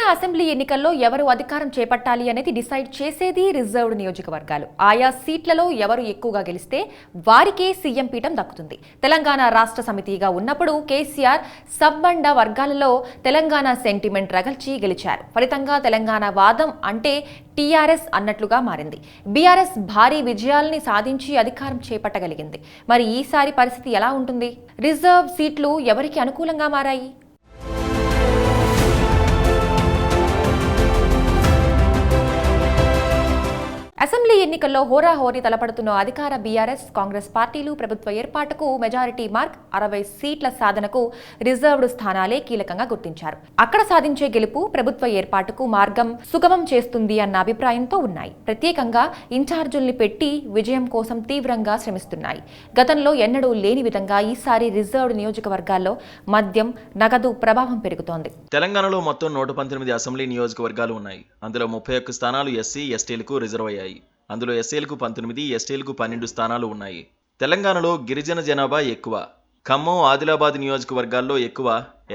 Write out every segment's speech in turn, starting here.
Telangana assembly ఎన్నికల్లో ఎవరు అధికారం చేపట్టాలి అనేది డిసైడ్ చేసేది రిజర్వ్డ్ నియోజకవర్గాలు. ఆయా సీట్లలో ఎవరు ఎక్కువగా గెలిస్తే వారికే సీఎం పీఠం దక్కుతుంది. తెలంగాణ రాష్ట్ర సమితిగా ఉన్నప్పుడు కేసీఆర్ సబ్బండ వర్గాలలో తెలంగాణ సెంటిమెంట్ రగల్చి గెలిచారు. ఫలితంగా తెలంగాణ వాదం అంటే టీఆర్ఎస్ అన్నట్లుగా మారింది. బీఆర్ఎస్ భారీ విజయాల్ని సాధించి అధికారం చేపట్టగలిగింది. మరి ఈసారి పరిస్థితి ఎలా ఉంటుంది? రిజర్వ్ సీట్లు ఎవరికి అనుకూలంగా మారాయి? అసెంబ్లీ ఎన్నికల్లో హోరాహోరీ తలపడుతున్న అధికార బీఆర్ఎస్ కాంగ్రెస్ పార్టీలు ప్రభుత్వ ఏర్పాటుకు మెజారిటీ మార్క్ 60 సీట్ల సాధనకు రిజర్వ్డ్ స్థానాలే కీలకంగా గుర్తించారు. అక్కడ సాధించే గెలుపు ప్రభుత్వ ఏర్పాటుకు మార్గం సుగమం చేస్తుంది అన్న అభిప్రాయంతో ఉన్నాయి. ప్రత్యేకంగా ఇన్ఛార్జుల్ని పెట్టి విజయం కోసం తీవ్రంగా శ్రమిస్తున్నాయి. గతంలో ఎన్నడూ లేని విధంగా ఈసారి రిజర్వ్డ్ నియోజకవర్గాల్లో మద్యం, నగదు ప్రభావం పెరుగుతోంది. తెలంగాణలో మొత్తం 119 అసెంబ్లీ నియోజకవర్గాలు ఉన్నాయి. అందులో 31 స్థానాలు ఎస్సీ, ఎస్టీలకు రిజర్వ్ అయ్యాయి. అందులో ఎస్సీలకు 19, ఎస్టీలకు 12 స్థానాలు ఉన్నాయి. తెలంగాణలో గిరిజన జనాభా ఎక్కువ. ఖమ్మం, ఆదిలాబాద్ నియోజకవర్గాల్లో ఎక్కువ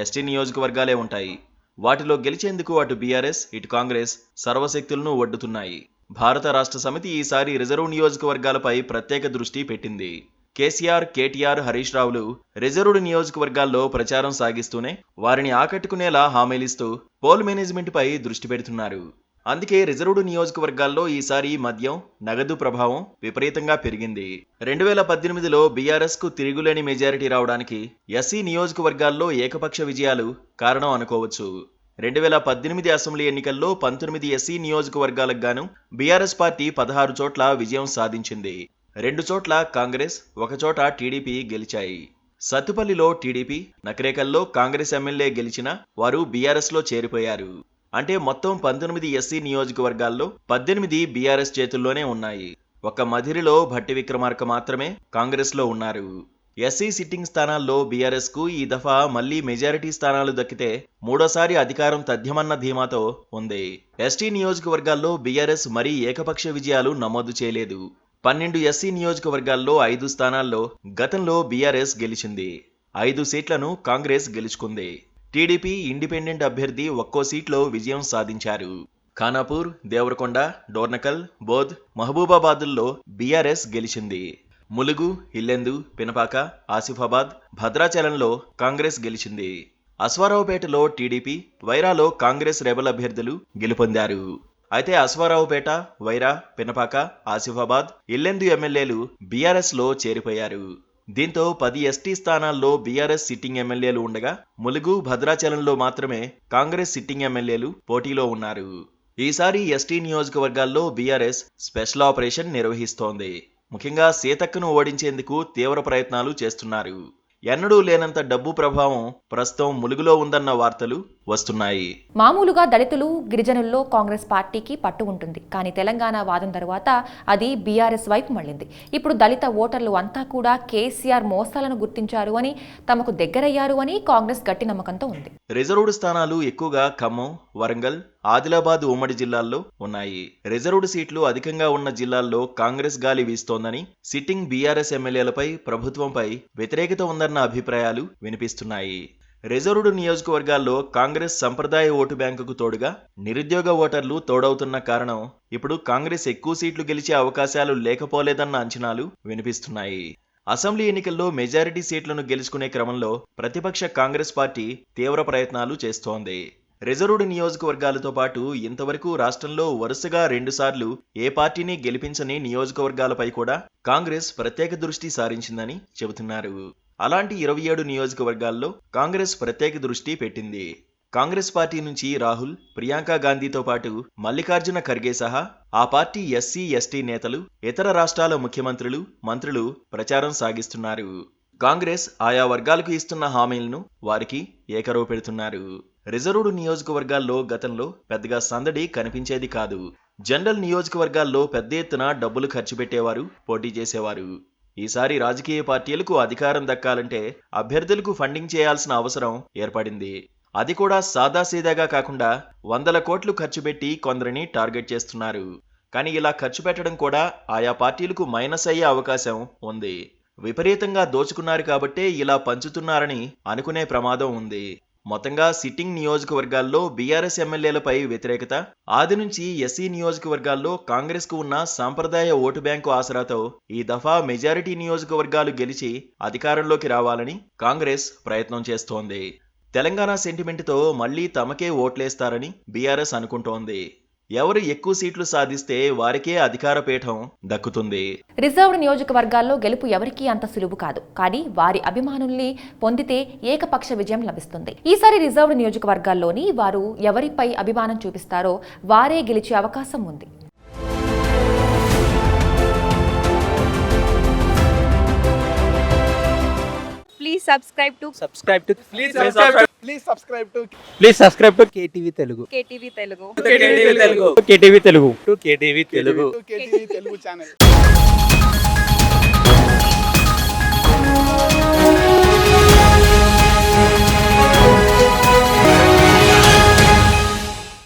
ఎస్టీ నియోజకవర్గాలే ఉంటాయి. వాటిలో గెలిచేందుకు అటు బీఆర్ఎస్, ఇటు కాంగ్రెస్ సర్వశక్తులను ఒడ్డుతున్నాయి. భారత రాష్ట్ర సమితి ఈసారి రిజర్వ్ నియోజకవర్గాలపై ప్రత్యేక దృష్టి పెట్టింది. కేసీఆర్, కేటీఆర్, హరీష్ రావులు రిజర్వ్డ్ నియోజకవర్గాల్లో ప్రచారం సాగిస్తూనే వారిని ఆకట్టుకునేలా హామీలిస్తూ పోల్ మేనేజ్మెంట్ పై దృష్టి పెడుతున్నారు. అందుకే రిజర్వ్డ్ నియోజకవర్గాల్లో ఈసారి మద్యం, నగదు ప్రభావం విపరీతంగా పెరిగింది. 2018లో బీఆర్ఎస్ కు తిరుగులేని మెజారిటీ రావడానికి ఎస్సీ నియోజకవర్గాల్లో ఏకపక్ష విజయాలు కారణం అనుకోవచ్చు. 2018 అసెంబ్లీ ఎన్నికల్లో 19 ఎస్సీ నియోజకవర్గాలకు గాను బీఆర్ఎస్ పార్టీ 16 చోట్ల విజయం సాధించింది. 2 చోట్ల కాంగ్రెస్, 1 చోట టీడీపీ గెలిచాయి. సత్తుపల్లిలో టీడీపీ, నకరేకల్లో కాంగ్రెస్ ఎమ్మెల్యే గెలిచినా వారు బీఆర్ఎస్ లో చేరిపోయారు. అంటే మొత్తం 19 ఎస్సీ నియోజకవర్గాల్లో 18 బీఆర్ఎస్ చేతుల్లోనే ఉన్నాయి. ఒక్క మధిరిలో భట్టి విక్రమార్క మాత్రమే కాంగ్రెస్ లో ఉన్నారు. ఎస్సీ సిట్టింగ్ స్థానాల్లో బీఆర్ఎస్ కు ఈ దఫా మళ్లీ మెజారిటీ స్థానాలు దక్కితే మూడోసారి అధికారం తథ్యమన్న ధీమాతో ఉంది. ఎస్టీ నియోజకవర్గాల్లో బీఆర్ఎస్ మరీ ఏకపక్ష విజయాలు నమోదు చేయలేదు. 12 ఎస్సీ నియోజకవర్గాల్లో 5 స్థానాల్లో గతంలో బీఆర్ఎస్ గెలిచింది. 5 సీట్లను కాంగ్రెస్ గెలుచుకుంది. టీడీపీ ఇండిపెండెంట్ అభ్యర్థి ఒక్కో సీట్లో విజయం సాధించారు. ఖానాపూర్, దేవరకొండ, డోర్నకల్, బోధ్, మహబూబాబాద్ల్లో బీఆర్ఎస్ గెలిచింది. ములుగు, ఇల్లెందు, పినపాక, ఆసిఫాబాద్, భద్రాచలంలో కాంగ్రెస్ గెలిచింది. అశ్వారావుపేటలో టీడీపీ, వైరాలో కాంగ్రెస్ రెబల్ అభ్యర్థులు గెలుపొందారు. అయితే అశ్వారావుపేట, వైరా, పినపాక, ఆసిఫాబాద్, ఇల్లెందు ఎమ్మెల్యేలు బీఆర్ఎస్ లో చేరిపోయారు. దీంతో 10 ఎస్టీ స్థానాల్లో బీఆర్ఎస్ సిట్టింగ్ ఎమ్మెల్యేలు ఉండగా ములుగు, భద్రాచలంలో మాత్రమే కాంగ్రెస్ సిట్టింగ్ ఎమ్మెల్యేలు పోటీలో ఉన్నారు. ఈసారి ఎస్టీ నియోజకవర్గాల్లో బీఆర్ఎస్ స్పెషల్ ఆపరేషన్ నిర్వహిస్తోంది. ముఖ్యంగా సీతక్కను ఓడించేందుకు తీవ్ర ప్రయత్నాలు చేస్తున్నారు. ఎన్నడూ లేనంత డబ్బు ప్రభావం ప్రస్తుతం ములుగులో ఉందన్న వార్తలు వస్తున్నాయి. మామూలుగా దళితులు, గిరిజనుల్లో కాంగ్రెస్ పార్టీకి పట్టు ఉంటుంది. కానీ తెలంగాణ వాదం తరువాత అది బీఆర్ఎస్ వైపు మళ్లింది. ఇప్పుడు దళిత ఓటర్లు అంతా కూడా కేసీఆర్ మోసాలను గుర్తించారు అని, తమకు దగ్గరయ్యారు అని కాంగ్రెస్ గట్టి నమ్మకంతో ఉంది. రిజర్వ్డ్ స్థానాలు ఎక్కువగా ఖమ్మం, వరంగల్, ఆదిలాబాద్ ఉమ్మడి జిల్లాల్లో ఉన్నాయి. రిజర్వ్డ్ సీట్లు అధికంగా ఉన్న జిల్లాల్లో కాంగ్రెస్ గాలి వీస్తోందని, సిట్టింగ్ బీఆర్ఎస్ ఎమ్మెల్యేలపై ప్రభుత్వంపై వ్యతిరేకత ఉందన్న అభిప్రాయాలు వినిపిస్తున్నాయి. రిజర్వ్డ్ నియోజకవర్గాల్లో కాంగ్రెస్ సంప్రదాయ ఓటు బ్యాంకుకు తోడుగా నిరుద్యోగ ఓటర్లు తోడవుతున్న కారణం ఇప్పుడు కాంగ్రెస్ ఎక్కువ సీట్లు గెలిచే అవకాశాలు లేకపోలేదన్న అంచనాలు వినిపిస్తున్నాయి. అసెంబ్లీ ఎన్నికల్లో మెజారిటీ సీట్లను గెలుచుకునే క్రమంలో ప్రతిపక్ష కాంగ్రెస్ పార్టీ తీవ్ర ప్రయత్నాలు చేస్తోంది. రిజర్వ్డ్ నియోజకవర్గాలతో పాటు ఇంతవరకు రాష్ట్రంలో వరుసగా 2 సార్లు ఏ పార్టీని గెలిపించని నియోజకవర్గాలపై కూడా కాంగ్రెస్ ప్రత్యేక దృష్టి సారించిందని చెబుతున్నారు. అలాంటి 27 నియోజకవర్గాల్లో కాంగ్రెస్ ప్రత్యేక దృష్టి పెట్టింది. కాంగ్రెస్ పార్టీ నుంచి రాహుల్, ప్రియాంక గాంధీతో పాటు మల్లికార్జున ఖర్గే సహా ఆ పార్టీ ఎస్సీ, ఎస్టీ నేతలు, ఇతర రాష్ట్రాల ముఖ్యమంత్రులు, మంత్రులు ప్రచారం సాగిస్తున్నారు. కాంగ్రెస్ ఆయా వర్గాలకు ఇస్తున్న హామీలను వారికి ఏకరువు పెడుతున్నారు. రిజర్వ్డ్ నియోజకవర్గాల్లో గతంలో పెద్దగా సందడి కనిపించేది కాదు. జనరల్ నియోజకవర్గాల్లో పెద్ద ఎత్తున డబ్బులు ఖర్చు పెట్టేవారు, పోటీ చేసేవారు. ఈసారి రాజకీయ పార్టీలకు అధికారం దక్కాలంటే అభ్యర్థులకు ఫండింగ్ చేయాల్సిన అవసరం ఏర్పడింది. అది కూడా సాదాసీదాగా కాకుండా 100 కోట్లు ఖర్చు పెట్టి కొందరిని టార్గెట్ చేస్తున్నారు. కానీ ఇలా ఖర్చు పెట్టడం కూడా ఆయా పార్టీలకు మైనస్ అయ్యే అవకాశం ఉంది. విపరీతంగా దోచుకున్నారు కాబట్టే ఇలా పంచుతున్నారని అనుకునే ప్రమాదం ఉంది. మొత్తంగా సిట్టింగ్ నియోజకవర్గాల్లో బీఆర్ఎస్ ఎమ్మెల్యేలపై వ్యతిరేకత, ఆది నుంచి ఎస్సీ నియోజకవర్గాల్లో కాంగ్రెస్ కు ఉన్న సాంప్రదాయ ఓటు బ్యాంకు ఆసరాతో ఈ దఫా మెజారిటీ నియోజకవర్గాలు గెలిచి అధికారంలోకి రావాలని కాంగ్రెస్ ప్రయత్నం చేస్తోంది. తెలంగాణ సెంటిమెంట్తో మళ్లీ తమకే ఓట్లేస్తారని బీఆర్ఎస్ అనుకుంటోంది. ఎవరు ఎక్కువ సీట్లు సాధిస్తే వారికే అధికార పీఠం దక్కుతుంది. రిజర్వ్డ్ నియోజకవర్గాల్లో గెలుపు ఎవరికీ అంత సులువు కాదు. కానీ వారి అభిమానుల్ని పొందితే ఏకపక్ష విజయం లభిస్తుంది. ఈసారి రిజర్వ్డ్ నియోజకవర్గాల్లోని వారు ఎవరిపై అభిమానం చూపిస్తారో వారే గెలిచే అవకాశం ఉంది. Please subscribe to KTV Telugu. KTV Telugu. KTV Telugu channel.